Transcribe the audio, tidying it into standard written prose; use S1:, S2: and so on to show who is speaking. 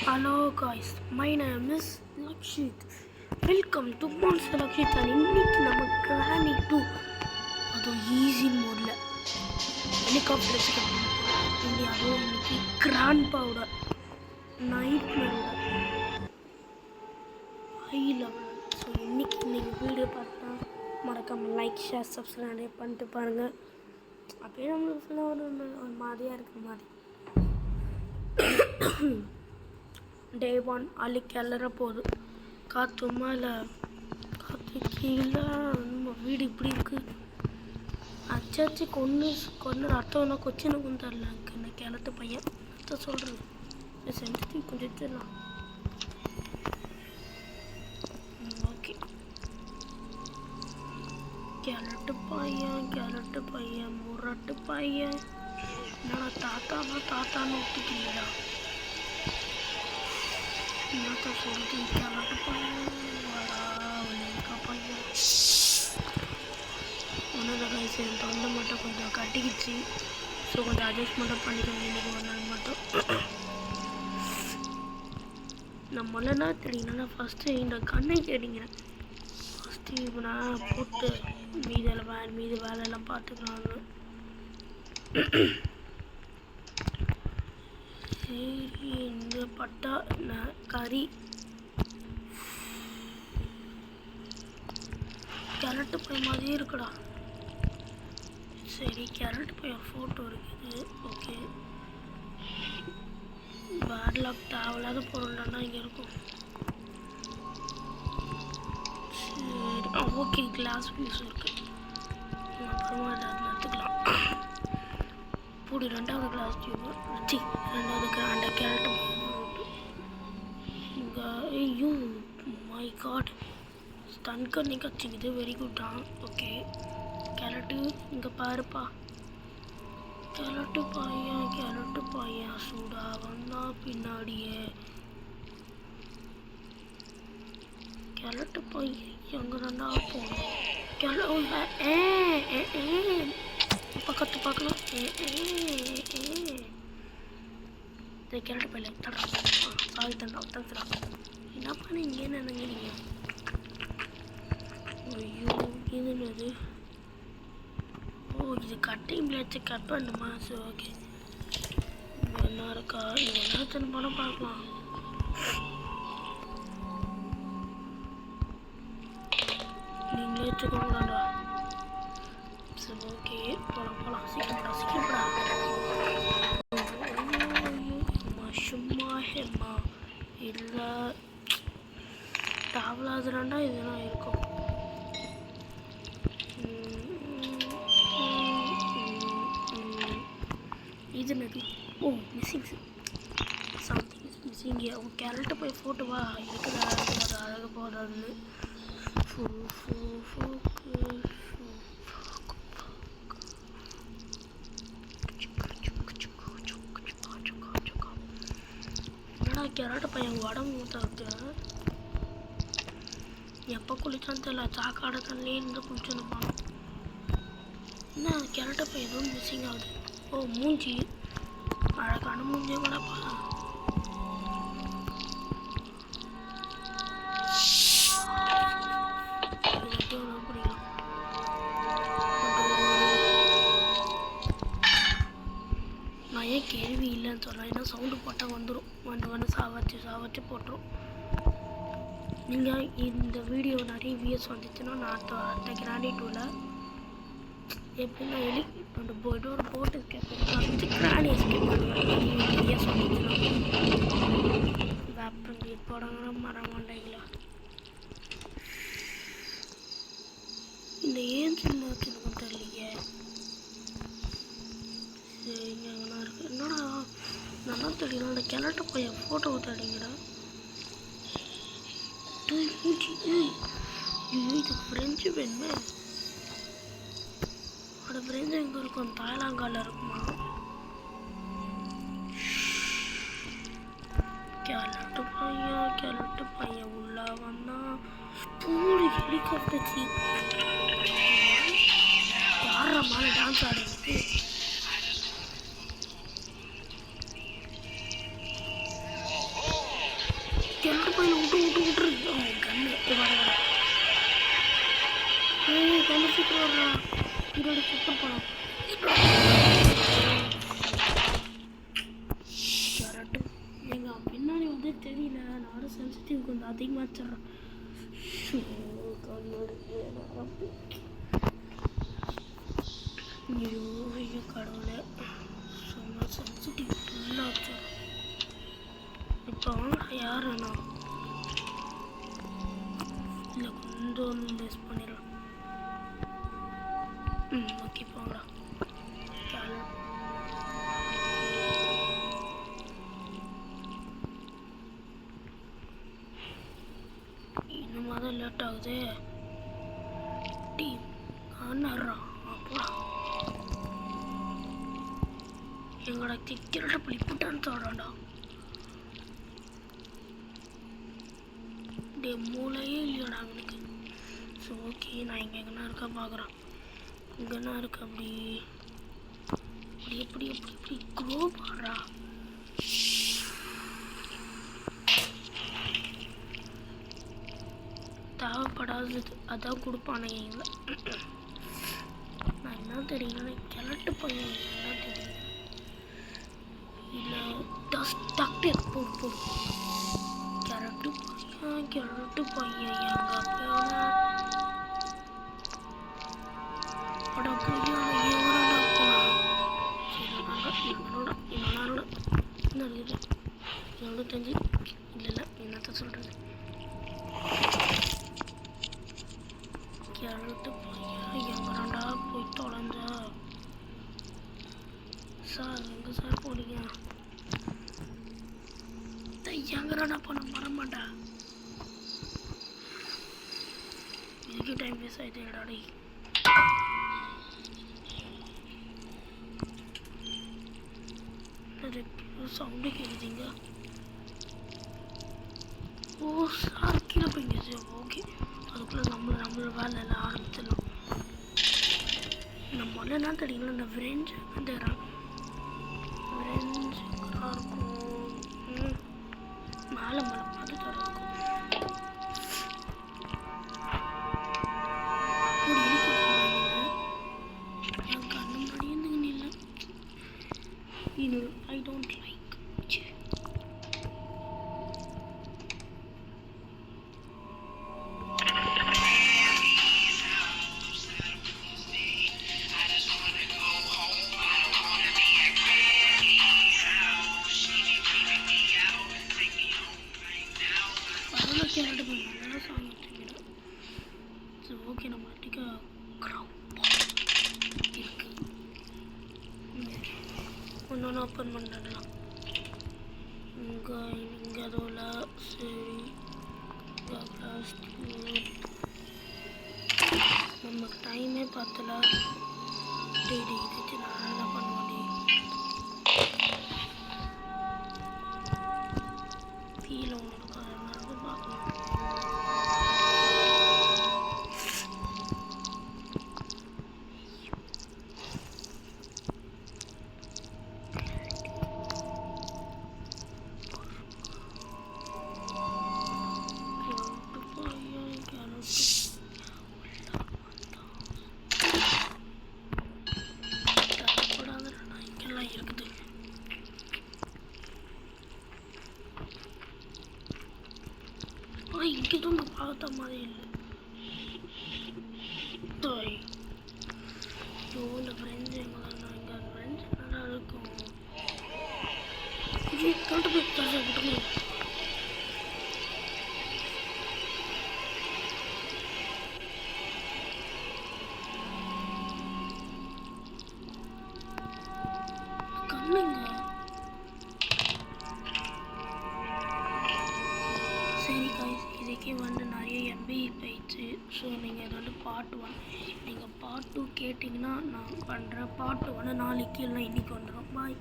S1: Hello guys, my name is Lakshit. Welcome to Monster Lakshit and இன்னைக்கு நம்ம Granny 2 அது easy மோட்ல helicopter வச்சுக்க போகிறோம். அதுவும் இன்னைக்கு கிராண்ட்பாவோட நைட்மேரோட ஹை லெவல். ஸோ இன்னைக்கு நீங்கள் வீடியோ பார்த்தா மறக்காமல் லைக் ஷேர் சப்ஸ்கிரைப் நிறைய பண்ணிட்டு பாருங்கள். அப்படியே நம்மளுக்கு ஃபுல்லாக ஒரு மாதிரியாக இருக்கிற மாதிரி டே 1 அள்ளி கிளற போகுது. காற்று மேலே காற்று கீழே நம்ம வீடு இப்படி இருக்குது. அச்சாச்சு கொன்று அர்த்தம்னா கொச்சினுக்கும் தரல எனக்கு கிளத்து பையன் அர்த்தம் சொல்கிறது செஞ்சு கொஞ்சம் எடுத்துடலாம். ஓகே, கிளட்டு பையன் முரட்டு பையன் நான் தாத்தான்னு ஒத்துக்கிறீங்களா? என்னத்த சொல்லிட்டு கிளட்டு பையன் பையன் ஒன்றும் கைஸ் என் தொண்டை மட்டும் கொஞ்சம் கட்டிக்கிச்சு. ஸோ கொஞ்சம் அட்ஜஸ்ட்மெண்ட்டாக பண்ணிக்கோங்க இன்றைக்கி ஒரு நாள் மட்டும். நான் முதல்ல தெரியுங்கன்னா ஃபஸ்ட்டு இந்த கண்ணை கேட்டிங்கிறேன். ஃபஸ்ட்டு இப்போ நான் போட்டு மீது வேலையெல்லாம் பார்த்துக்கலான்னு. சரி, இந்த பட்டா கறி கேரட்டு பையன் மாதிரியே இருக்குடா. சரி, கேரட்டு பையன் ஃபோட்டோ இருக்குது. ஓகே, பேட்லாக் தேவையில்லாத பொருள்னா இங்கே இருக்கும். சரி, ஓகே, கிளாஸ் பீஸ் இருக்குது. அப்புறமா அதை எடுத்துக்கலாம். இப்படி ரெண்டாவது கிளாஸ் டியூப் வச்சு ரெண்டாவது அந்த கேரட்டு இங்கே. ஐயோ மை காட், ஸ்டன்கர் கச்சிக்குது. வெரி குட்டா. ஓகே, கேரட்டு இங்கே பாருப்பா. கேரட்டு பையன் சூடா வந்தா பின்னாடியே. கேரட்டு பையன் எங்கே ரெண்டா போகணும். பக்கத்து பார்க்கலாம். கேரட்டு பையில தடா சாரி தந்துடா. என்ன பண்ணீங்க? என்ன நினைக்கிறீங்க? ஐயோ, இது என்னது? ஓ, இது கட்டிங் பிளேட்ஸை கட் பண்ணுமா? சரி, ஓகே. என்ன இருக்கா? இது என்ன படம் பார்க்கலாம். நீங்களே வச்சுக்கோங்கடா. சரி, ஓகே, போகலாம். சீக்கிரப்படா. சும்மா ஹெம்மா இல்லை தேவலாதுராண்டா இதெல்லாம் இருக்கும். இது நதி. ஓ, மிஸ்ஸிங் சம்திங் இஸ் மிஸ்ஸிங். உங்கள் கேரட்டு போய் ஃபோட்டோவா இருக்குதா? அது அழகாக போதாதுன்னு என்னடா கேரட்டு பையன் உடம்பு மூத்தா இருக்கு. எப்போ குளிச்சான்னு தெரியல, சாக்காடை தண்ணிலே இருந்து குளிச்சுருப்பான். என்ன கேரட்டு பையன் எதுவும் மிஸ்ஸிங் ஆகுது. ஓ, மூஞ்சி அழகான மூஞ்சியை கூடப்பா. நான் ஏன் கேள்வி இல்லைன்னு சொன்னேன். ஏன்னா சவுண்டு போட்டால் வந்துடும். வந்து சாவச்சு போட்டுரும். நீங்கள் இந்த வீடியோ நிறைய வியூஸ் வந்துச்சுன்னா நான் அடுத்த கிராண்டி 2ல் எப்படின்னா கொண்டு போய்ட்டு ஒரு போட்டு கேட்பேன் கிராண்டி எஸ்கேப் பண்ணுவேன். வியூஸ் வந்துச்சுன்னா வேப்பன் வீட் போடாங்கன்னா மர மாட்டேங்களா. இந்த ஏன்சில் வச்சுருக்கோம் தெரியலையே. சரி, இங்கே எங்கெல்லாம் இருக்குது. என்னடா நல்லா தெரியல. அந்த கிணட்டு பையன் ஃபோட்டோ தடிங்கடா. இது ஃப்ரெஞ்சு வேணுமே. அதோட ஃப்ரெஞ்சு எங்கே இருக்கும்? தாய்லாங்கால இருக்குமா? கேரட்டு பையன் உள்ள வந்தா பூரி ஹெலிகாப்டர் யார மாதிரி டான்ஸ் ஆடிக்கிட்டு சீக்கிரம் வரா இதோட சூப்பர் படம் கரெக்டு எங்கள் பின்னாடி வந்து தெரியல நானும் சென்சிட்டிவ் கொஞ்சம் அதிகமாக வச்சிட்றேன் ஐயோ ஐயோ கடவுளே சும்மா சென்சிட்டிவ் ஃபுல்லாக வச்சிட்றேன் இப்போ யாருண்ணா இல்லை கொஞ்சம் லெஸ் பண்ணிடலாம் ஓகே போங்கடா இன்னும் தான் லேட் ஆகுது டீம் காணறா அப்பா எங்களோட கிரிக்கெட்டை பிடிப்புட்டான்னு சொல்கிறான்டா டே மூளையே இல்லையாடா அவனுக்கு ஸோ ஓகே நான் இங்கே எங்கன்னா இருக்கா பார்க்குறேன் இங்கேனா இருக்கு அப்படி எப்படி எப்படி எப்படி க்ரோ பாடுறா தேவைப்படாதது அதான் கொடுப்பானுங்க எங்களை நான் என்ன தெரியுங்களா கிழட்டு பையன் என்ன தெரியும் இல்லை டாக்டர் போடு கிழட்டு பையன் எங்க போன எவ்வளோ தெரிஞ்சு இல்லை என்னத்த சொல்கிறது கிழட்டு பையன் எங்கடா போய் தொலைஞ்ச சார் எங்கே சார் போனீங்க எங்கடா பண்ண வரமாட்டா இதுக்கு டைம் வேஸ்ட் ஆகிட்டு எடாடி சவுண்டு கேட்குதுங்க ஓ சார் கீழே போயிங்க ஓகே அதுக்குள்ளே நம்மளோட வேலை எல்லாம் ஆரம்பிச்சிடலாம் நம்ம முதல்ல என்ன தெரியுங்களா இந்த விரேஞ்ச் அந்த விரேஞ்ச் இருக்கும் மேலே பார்த்து தர என் கண்ணு முன்னாடி இருந்துங்க இல்லை ஐ டோன்ட் லைக் நல்லா சாங் வச்சுக்கிறேன் ஸோ ஓகே நம்ம டிக்கா இருக்கு ஒன்று ஓப்பன் பண்ணிடலாம் இங்கே அதோல சரி நமக்கு டைமே பார்த்தல டெய்லி இதுக்கு நான் என்ன பண்ணுவேன் ஃபீல் ஒன்று நடந்து பார்க்கலாம் இருக்குது இங்கே தான் நான் பார்த்த மாதிரி இல்லை இந்த ஃப்ரெண்ட்ஸ் எங்கே இங்கே ஃப்ரெண்ட்ஸ் நல்லா இருக்கும் தொட்டு போய் தரேன் விட்டுமே கண்ணுங்க சரி காய்ஸ் இதுக்கே வந்து நிறைய எம்பி போயிடுச்சு ஸோ நீங்கள் இது வந்து பார்ட் 1 நீங்கள் பார்ட் 2 கேட்டிங்கன்னா நான் பண்ணுறேன் பார்ட் 1 நாளைக்கு இல்லை இன்றைக்கி வந்துடும் பாய்